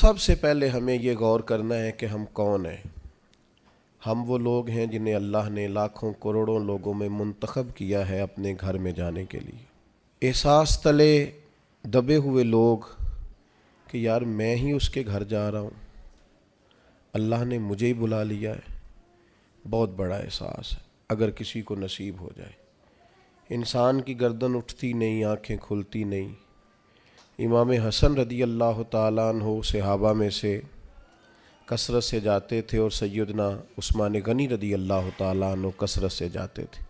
سب سے پہلے ہمیں یہ غور کرنا ہے کہ ہم کون ہیں۔ ہم وہ لوگ ہیں جنہیں اللہ نے لاکھوں کروڑوں لوگوں میں منتخب کیا ہے اپنے گھر میں جانے کے لیے۔ احساس تلے دبے ہوئے لوگ کہ یار میں ہی اس کے گھر جا رہا ہوں، اللہ نے مجھے ہی بلا لیا ہے، بہت بڑا احساس ہے اگر کسی کو نصیب ہو جائے۔ انسان کی گردن اٹھتی نہیں، آنکھیں کھلتی نہیں۔ امام حسن رضی اللہ تعالیٰ عنہ صحابہ میں سے کثرت سے جاتے تھے، اور سیدنا عثمان غنی رضی اللہ تعالیٰ عنہ کثرت سے جاتے تھے،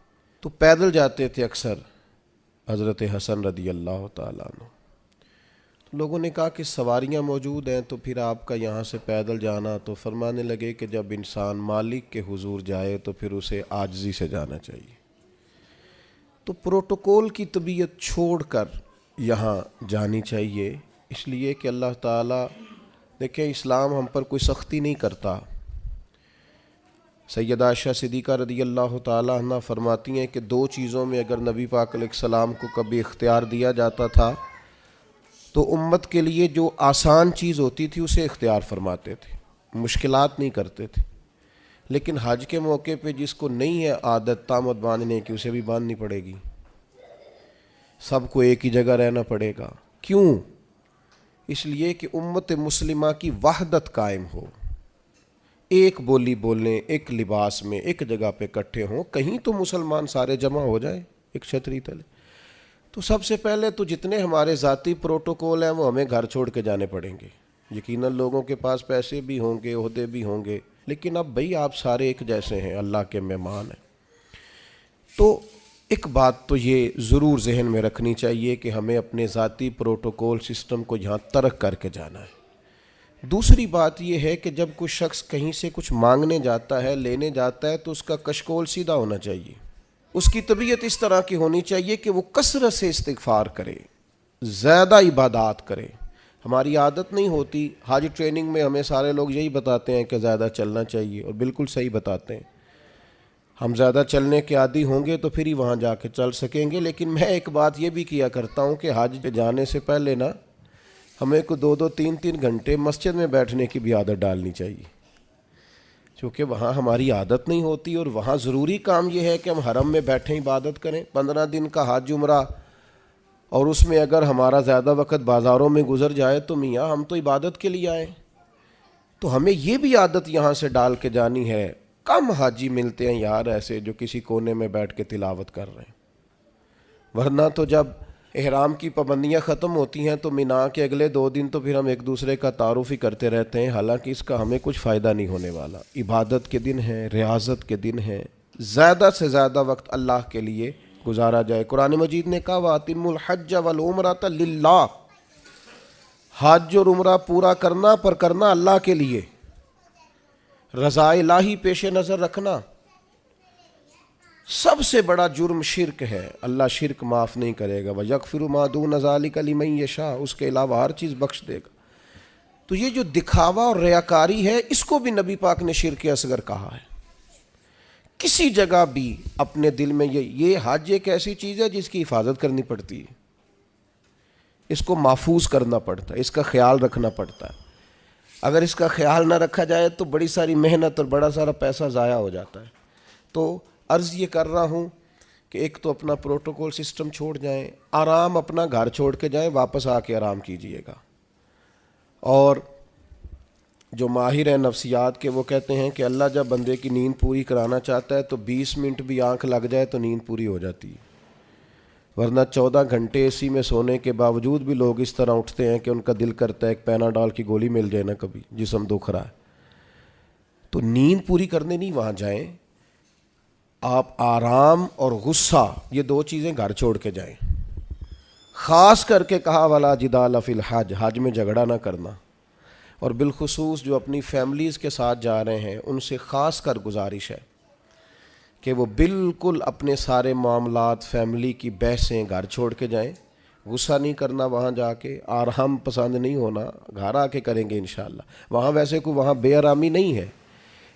تو پیدل جاتے تھے اکثر حضرت حسن رضی اللہ تعالیٰ عنہ۔ لوگوں نے کہا کہ سواریاں موجود ہیں تو پھر آپ کا یہاں سے پیدل جانا، تو فرمانے لگے کہ جب انسان مالک کے حضور جائے تو پھر اسے عاجزی سے جانا چاہیے۔ تو پروٹوکول کی طبیعت چھوڑ کر یہاں جانی چاہیے، اس لیے کہ اللہ تعالیٰ دیکھیں اسلام ہم پر کوئی سختی نہیں کرتا۔ سیدہ عائشہ صدیقہ رضی اللہ تعالیٰ عنہ فرماتی ہیں کہ دو چیزوں میں اگر نبی پاک علیہ السلام کو کبھی اختیار دیا جاتا تھا تو امت کے لیے جو آسان چیز ہوتی تھی اسے اختیار فرماتے تھے، مشکلات نہیں کرتے تھے۔ لیکن حج کے موقع پہ جس کو نہیں ہے عادت تامت باندھنے کی، اسے بھی باندھنی پڑے گی، سب کو ایک ہی جگہ رہنا پڑے گا۔ کیوں؟ اس لیے کہ امت مسلمہ کی وحدت قائم ہو، ایک بولی بولیں، ایک لباس میں ایک جگہ پہ اکٹھے ہوں، کہیں تو مسلمان سارے جمع ہو جائیں ایک چھتری تلے۔ تو سب سے پہلے تو جتنے ہمارے ذاتی پروٹوکول ہیں وہ ہمیں گھر چھوڑ کے جانے پڑیں گے۔ یقیناً لوگوں کے پاس پیسے بھی ہوں گے، عہدے بھی ہوں گے، لیکن اب بھئی آپ سارے ایک جیسے ہیں، اللہ کے مہمان ہیں۔ تو ایک بات تو یہ ضرور ذہن میں رکھنی چاہیے کہ ہمیں اپنے ذاتی پروٹوکول سسٹم کو یہاں ترک کر کے جانا ہے۔ دوسری بات یہ ہے کہ جب کوئی شخص کہیں سے کچھ مانگنے جاتا ہے، لینے جاتا ہے، تو اس کا کشکول سیدھا ہونا چاہیے۔ اس کی طبیعت اس طرح کی ہونی چاہیے کہ وہ کثرت سے استغفار کرے، زیادہ عبادات کرے۔ ہماری عادت نہیں ہوتی، حج ٹریننگ میں ہمیں سارے لوگ یہی بتاتے ہیں کہ زیادہ چلنا چاہیے، اور بالکل صحیح بتاتے ہیں۔ ہم زیادہ چلنے کے عادی ہوں گے تو پھر ہی وہاں جا کے چل سکیں گے۔ لیکن میں ایک بات یہ بھی کیا کرتا ہوں کہ حج پہ جانے سے پہلے نا ہمیں کو 2-3 گھنٹے مسجد میں بیٹھنے کی بھی عادت ڈالنی چاہیے، کیونکہ وہاں ہماری عادت نہیں ہوتی، اور وہاں ضروری کام یہ ہے کہ ہم حرم میں بیٹھیں عبادت کریں۔ 15 دن کا حج عمرہ، اور اس میں اگر ہمارا زیادہ وقت بازاروں میں گزر جائے تو میاں ہم تو عبادت کے لیے آئے، تو ہمیں یہ بھی عادت یہاں سے ڈال کے جانی ہے۔ کم حاجی ملتے ہیں یار ایسے جو کسی کونے میں بیٹھ کے تلاوت کر رہے ہیں، ورنہ تو جب احرام کی پابندیاں ختم ہوتی ہیں تو مینا کے اگلے 2 دن تو پھر ہم ایک دوسرے کا تعارف ہی کرتے رہتے ہیں، حالانکہ اس کا ہمیں کچھ فائدہ نہیں ہونے والا۔ عبادت کے دن ہیں، ریاضت کے دن ہیں، زیادہ سے زیادہ وقت اللہ کے لیے گزارا جائے۔ قرآن مجید نے کہا وَأَتِمُّوا الْحَجَّ وَالْعُمْرَةَ لِلَّهِ، حج اور عمرہ پورا کرنا پر کرنا اللہ کے لیے، رضا الہی پیش نظر رکھنا۔ سب سے بڑا جرم شرک ہے، اللہ شرک معاف نہیں کرے گا۔ وَيَغْفِرُ مَا دُونَ ذَلِكَ لِمَن يَشَاءُ، اس کے علاوہ ہر چیز بخش دے گا۔ تو یہ جو دکھاوا اور ریاکاری ہے، اس کو بھی نبی پاک نے شرک اصغر کہا ہے۔ کسی جگہ بھی اپنے دل میں یہ حج ایک ایسی چیز ہے جس کی حفاظت کرنی پڑتی ہے، اس کو محفوظ کرنا پڑتا ہے، اس کا خیال رکھنا پڑتا ہے۔ اگر اس کا خیال نہ رکھا جائے تو بڑی ساری محنت اور بڑا سارا پیسہ ضائع ہو جاتا ہے۔ تو عرض یہ کر رہا ہوں کہ ایک تو اپنا پروٹوکول سسٹم چھوڑ جائیں، آرام اپنا گھر چھوڑ کے جائیں، واپس آ کے آرام کیجئے گا۔ اور جو ماہر ہیں نفسیات کے وہ کہتے ہیں کہ اللہ جب بندے کی نیند پوری کرانا چاہتا ہے تو 20 منٹ بھی آنکھ لگ جائے تو نیند پوری ہو جاتی ہے، ورنہ 14 گھنٹے اے سی میں سونے کے باوجود بھی لوگ اس طرح اٹھتے ہیں کہ ان کا دل کرتا ہے ایک پیناڈول کی گولی مل جائے نا، کبھی جسم دکھ رہا ہے۔ تو نیند پوری کرنے نہیں وہاں جائیں، آپ آرام اور غصہ یہ 2 چیزیں گھر چھوڑ کے جائیں۔ خاص کر کے کہا وَلَا جِدَالَ فِي الْحَجِّ، حج میں جھگڑا نہ کرنا، اور بالخصوص جو اپنی فیملیز کے ساتھ جا رہے ہیں ان سے خاص کر گزارش ہے کہ وہ بالکل اپنے سارے معاملات، فیملی کی بحثیں گھر چھوڑ کے جائیں۔ غصہ نہیں کرنا وہاں جا کے، آرام پسند نہیں ہونا، گھر آ کے کریں گے انشاءاللہ۔ وہاں ویسے کوئی وہاں بے آرامی نہیں ہے،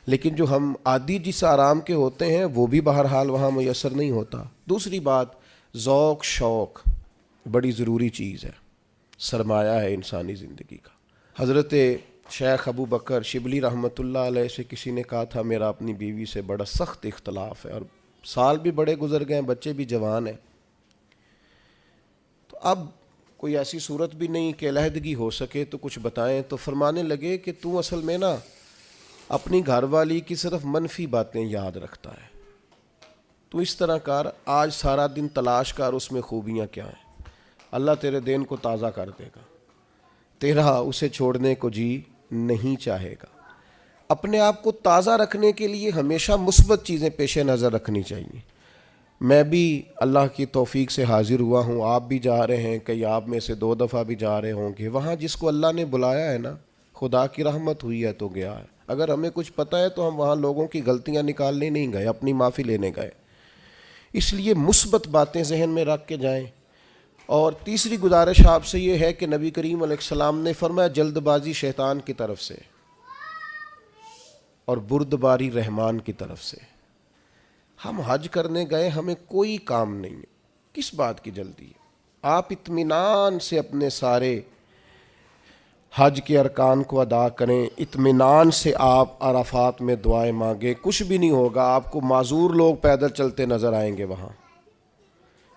لیکن جو ہم عادی جس آرام کے ہوتے ہیں وہ بھی بہرحال وہاں میسر نہیں ہوتا۔ دوسری بات، ذوق شوق بڑی ضروری چیز ہے، سرمایہ ہے انسانی زندگی کا۔ حضرت شیخ ابو بکر شبلی رحمۃ اللہ علیہ سے کسی نے کہا تھا میرا اپنی بیوی سے بڑا سخت اختلاف ہے، اور سال بھی بڑے گزر گئے، بچے بھی جوان ہیں، تو اب کوئی ایسی صورت بھی نہیں کہ علیحدگی ہو سکے تو کچھ بتائیں۔ تو فرمانے لگے کہ تو اصل میں نا اپنی گھر والی کی صرف منفی باتیں یاد رکھتا ہے، تو اس طرح کر، آج سارا دن تلاش کر اس میں خوبیاں کیا ہیں، اللہ تیرے دین کو تازہ کر دے گا، تیرا اسے چھوڑنے کو جی نہیں چاہے گا۔ اپنے آپ کو تازہ رکھنے کے لیے ہمیشہ مثبت چیزیں پیش نظر رکھنی چاہیے۔ میں بھی اللہ کی توفیق سے حاضر ہوا ہوں، آپ بھی جا رہے ہیں، کئی آپ میں سے 2 دفعہ بھی جا رہے ہوں گے، وہاں جس کو اللہ نے بلایا ہے نا، خدا کی رحمت ہوئی ہے تو گیا ہے۔ اگر ہمیں کچھ پتہ ہے تو ہم وہاں لوگوں کی غلطیاں نکالنے نہیں گئے، اپنی معافی لینے گئے۔ اس لیے مثبت باتیں ذہن میں رکھ کے جائیں۔ اور تیسری گزارش آپ سے یہ ہے کہ نبی کریم علیہ السلام نے فرمایا جلد بازی شیطان کی طرف سے اور بردباری رحمان کی طرف سے۔ ہم حج کرنے گئے، ہمیں کوئی کام نہیں ہے، کس بات کی جلدی ہے؟ آپ اطمینان سے اپنے سارے حج کے ارکان کو ادا کریں، اطمینان سے آپ عرفات میں دعائیں مانگیں، کچھ بھی نہیں ہوگا، آپ کو معذور لوگ پیدل چلتے نظر آئیں گے وہاں۔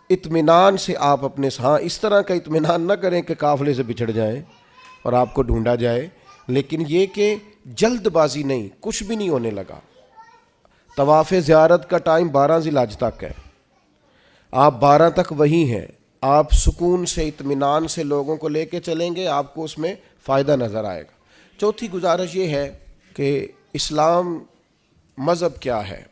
اطمینان سے آپ اپنے اس طرح کا اطمینان نہ کریں کہ قافلے سے بچھڑ جائیں اور آپ کو ڈھونڈا جائے، لیکن یہ کہ جلد بازی نہیں، کچھ بھی نہیں ہونے لگا۔ طواف زیارت کا ٹائم 12 ذی الحج تک ہے، آپ 12 تک وہی ہیں، آپ سکون سے اطمینان سے لوگوں کو لے کے چلیں گے، آپ کو اس میں فائدہ نظر آئے گا۔ چوتھی گزارش یہ ہے کہ اسلام مذہب کیا ہے؟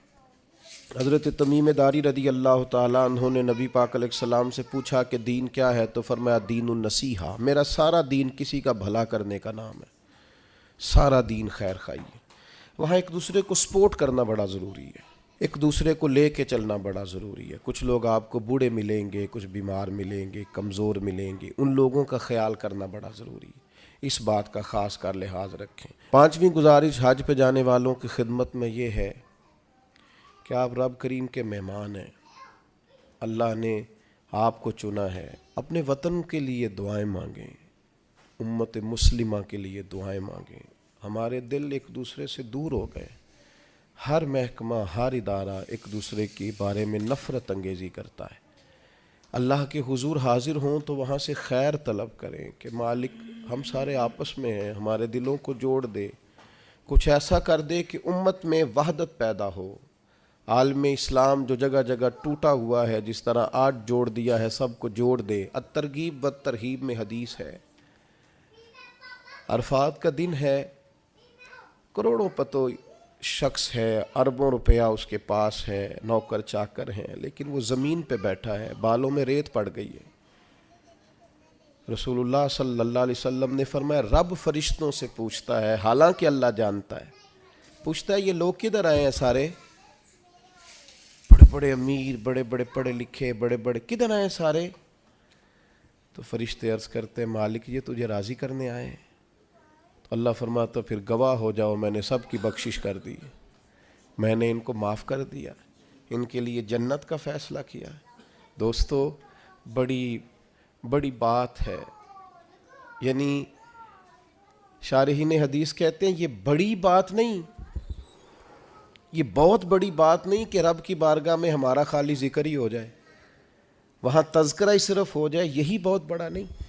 حضرت تمیم داری رضی اللہ تعالیٰ عنہ نے نبی پاک علیہ السلام سے پوچھا کہ دین کیا ہے؟ تو فرمایا دین النصیحہ، میرا سارا دین کسی کا بھلا کرنے کا نام ہے، سارا دین خیر خواہی ہے۔ وہاں ایک دوسرے کو سپورٹ کرنا بڑا ضروری ہے، ایک دوسرے کو لے کے چلنا بڑا ضروری ہے۔ کچھ لوگ آپ کو بوڑھے ملیں گے، کچھ بیمار ملیں گے، کمزور ملیں گے، ان لوگوں کا خیال کرنا بڑا ضروری ہے، اس بات کا خاص کر لحاظ رکھیں۔ 5ویں گزارش حج پہ جانے والوں کی خدمت میں یہ ہے کہ آپ رب کریم کے مہمان ہیں، اللہ نے آپ کو چنا ہے، اپنے وطن کے لیے دعائیں مانگیں، امت مسلمہ کے لیے دعائیں مانگیں۔ ہمارے دل ایک دوسرے سے دور ہو گئے، ہر محکمہ، ہر ادارہ ایک دوسرے کے بارے میں نفرت انگیزی کرتا ہے۔ اللہ کے حضور حاضر ہوں تو وہاں سے خیر طلب کریں کہ مالک ہم سارے آپس میں ہیں، ہمارے دلوں کو جوڑ دے، کچھ ایسا کر دے کہ امت میں وحدت پیدا ہو۔ عالم اسلام جو جگہ جگہ ٹوٹا ہوا ہے، جس طرح آج جوڑ دیا ہے، سب کو جوڑ دے۔ الترغیب والترہیب میں حدیث ہے، عرفات کا دن ہے، کروڑوں پتو شخص ہے، اربوں روپیہ اس کے پاس ہے، نوکر چاکر ہیں، لیکن وہ زمین پہ بیٹھا ہے، بالوں میں ریت پڑ گئی ہے۔ رسول اللہ صلی اللہ علیہ وسلم نے فرمایا رب فرشتوں سے پوچھتا ہے، حالانکہ اللہ جانتا ہے، پوچھتا ہے یہ لوگ کدھر آئے ہیں سارے؟ بڑے بڑے امیر، بڑے بڑے پڑھے لکھے، بڑے بڑے، کدھر آئے ہیں سارے؟ تو فرشتے عرض کرتے ہیں مالک یہ تجھے راضی کرنے آئے ہیں۔ تو اللہ فرماتا پھر گواہ ہو جاؤ، میں نے سب کی بخشش کر دی، میں نے ان کو معاف کر دیا، ان کے لیے جنت کا فیصلہ کیا۔ دوستو بڑی بڑی بات ہے، یعنی شارحین حدیث کہتے ہیں یہ بڑی بات نہیں، یہ بہت بڑی بات نہیں کہ رب کی بارگاہ میں ہمارا خالی ذکر ہی ہو جائے، وہاں تذکرہ ہی صرف ہو جائے، یہی بہت بڑا نہیں۔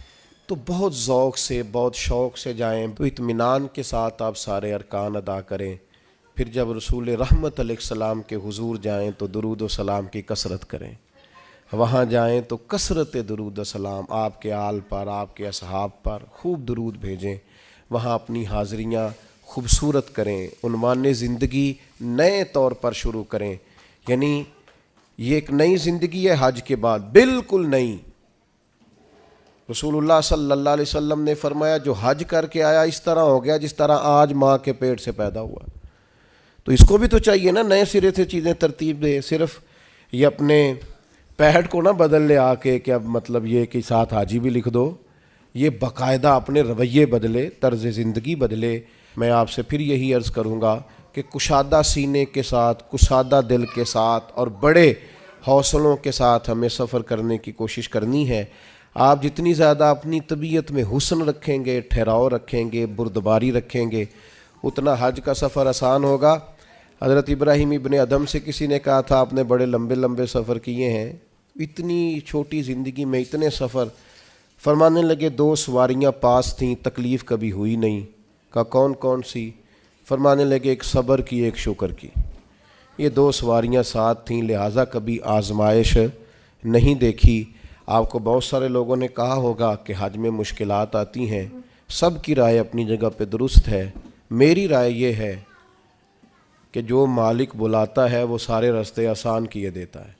تو بہت ذوق سے، بہت شوق سے جائیں، تو اطمینان کے ساتھ آپ سارے ارکان ادا کریں۔ پھر جب رسول رحمت علیہ السلام کے حضور جائیں تو درود و سلام کی کثرت کریں، وہاں جائیں تو کثرت درود و سلام آپ کے آل پر، آپ کے اصحاب پر خوب درود بھیجیں، وہاں اپنی حاضریاں خوبصورت کریں، عنوان زندگی نئے طور پر شروع کریں، یعنی یہ ایک نئی زندگی ہے حج کے بعد، بالکل نئی۔ رسول اللہ صلی اللہ علیہ وسلم نے فرمایا جو حج کر کے آیا اس طرح ہو گیا جس طرح آج ماں کے پیٹ سے پیدا ہوا۔ تو اس کو بھی تو چاہیے نا نئے سرے سے چیزیں ترتیب دے، صرف یہ اپنے پیڈ کو نہ بدل لے آ کے کہ اب مطلب یہ کہ ساتھ حاجی بھی لکھ دو، یہ باقاعدہ اپنے رویے بدلے، طرز زندگی بدلے۔ میں آپ سے پھر یہی عرض کروں گا کہ کشادہ سینے کے ساتھ، کشادہ دل کے ساتھ اور بڑے حوصلوں کے ساتھ ہمیں سفر کرنے کی کوشش کرنی ہے۔ آپ جتنی زیادہ اپنی طبیعت میں حسن رکھیں گے، ٹھہراؤ رکھیں گے، بردباری رکھیں گے، اتنا حج کا سفر آسان ہوگا۔ حضرت ابراہیم ابن ادم سے کسی نے کہا تھا آپ نے بڑے لمبے لمبے سفر کیے ہیں، اتنی چھوٹی زندگی میں اتنے سفر؟ فرمانے لگے 2 سواریاں پاس تھیں، تکلیف کبھی ہوئی نہیں۔ کہا کون کون سی؟ فرمانے لگے ایک صبر کی، ایک شکر کی۔ یہ 2 سواریاں ساتھ تھیں، لہٰذا کبھی آزمائش نہیں دیکھی۔ آپ کو بہت سارے لوگوں نے کہا ہوگا کہ حج میں مشکلات آتی ہیں، سب کی رائے اپنی جگہ پہ درست ہے۔ میری رائے یہ ہے کہ جو مالک بلاتا ہے وہ سارے راستے آسان کیے دیتا ہے،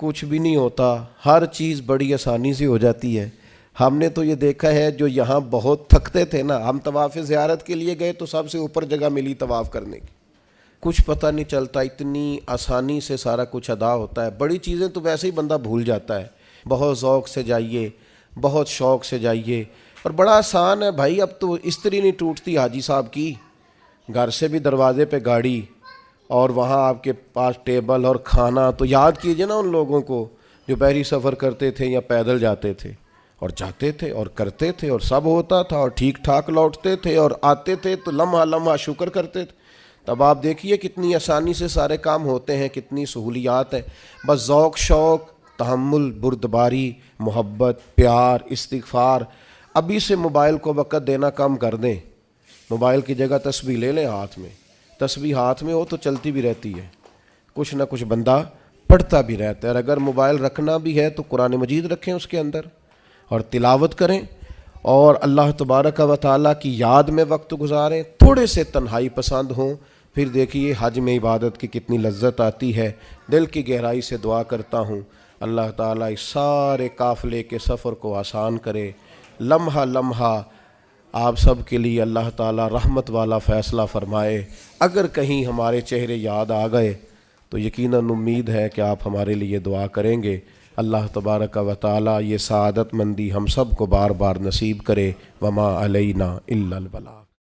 کچھ بھی نہیں ہوتا، ہر چیز بڑی آسانی سے ہو جاتی ہے۔ ہم نے تو یہ دیکھا ہے جو یہاں بہت تھکتے تھے نا، ہم طواف زیارت کے لیے گئے تو سب سے اوپر جگہ ملی طواف کرنے کی، کچھ پتہ نہیں چلتا، اتنی آسانی سے سارا کچھ ادا ہوتا ہے۔ بڑی چیزیں تو ویسے ہی بندہ بھول جاتا ہے۔ بہت ذوق سے جائیے، بہت شوق سے جائیے، اور بڑا آسان ہے بھائی۔ اب تو استری نہیں ٹوٹتی حاجی صاحب کی، گھر سے بھی دروازے پہ گاڑی، اور وہاں آپ کے پاس ٹیبل اور کھانا۔ تو یاد کیجئے نا ان لوگوں کو جو بحری سفر کرتے تھے یا پیدل جاتے تھے، اور جاتے تھے اور کرتے تھے اور سب ہوتا تھا اور ٹھیک ٹھاک لوٹتے تھے اور آتے تھے تو لمحہ لمحہ شکر کرتے تھے۔ تب آپ دیکھیے کتنی آسانی سے سارے کام ہوتے ہیں، کتنی سہولیات ہیں۔ بس ذوق شوق، تحمل، بردباری، محبت، پیار، استغفار۔ ابھی سے موبائل کو وقت دینا کم کر دیں، موبائل کی جگہ تسبیح لے لیں ہاتھ میں، تسبیح ہاتھ میں ہو تو چلتی بھی رہتی ہے، کچھ نہ کچھ بندہ پڑھتا بھی رہتا ہے۔ اور اگر موبائل رکھنا بھی ہے تو قرآن مجید رکھیں اس کے اندر اور تلاوت کریں، اور اللہ تبارک و تعالیٰ کی یاد میں وقت گزاریں، تھوڑے سے تنہائی پسند ہوں، پھر دیکھیے حج میں عبادت کی کتنی لذت آتی ہے۔ دل کی گہرائی سے دعا کرتا ہوں اللہ تعالیٰ اس سارے قافلے کے سفر کو آسان کرے، لمحہ لمحہ آپ سب کے لیے اللہ تعالیٰ رحمت والا فیصلہ فرمائے۔ اگر کہیں ہمارے چہرے یاد آ گئے تو یقیناً امید ہے کہ آپ ہمارے لیے دعا کریں گے۔ اللہ تبارک و تعالیٰ یہ سعادت مندی ہم سب کو بار بار نصیب کرے۔ وما علینا الا البلاغ۔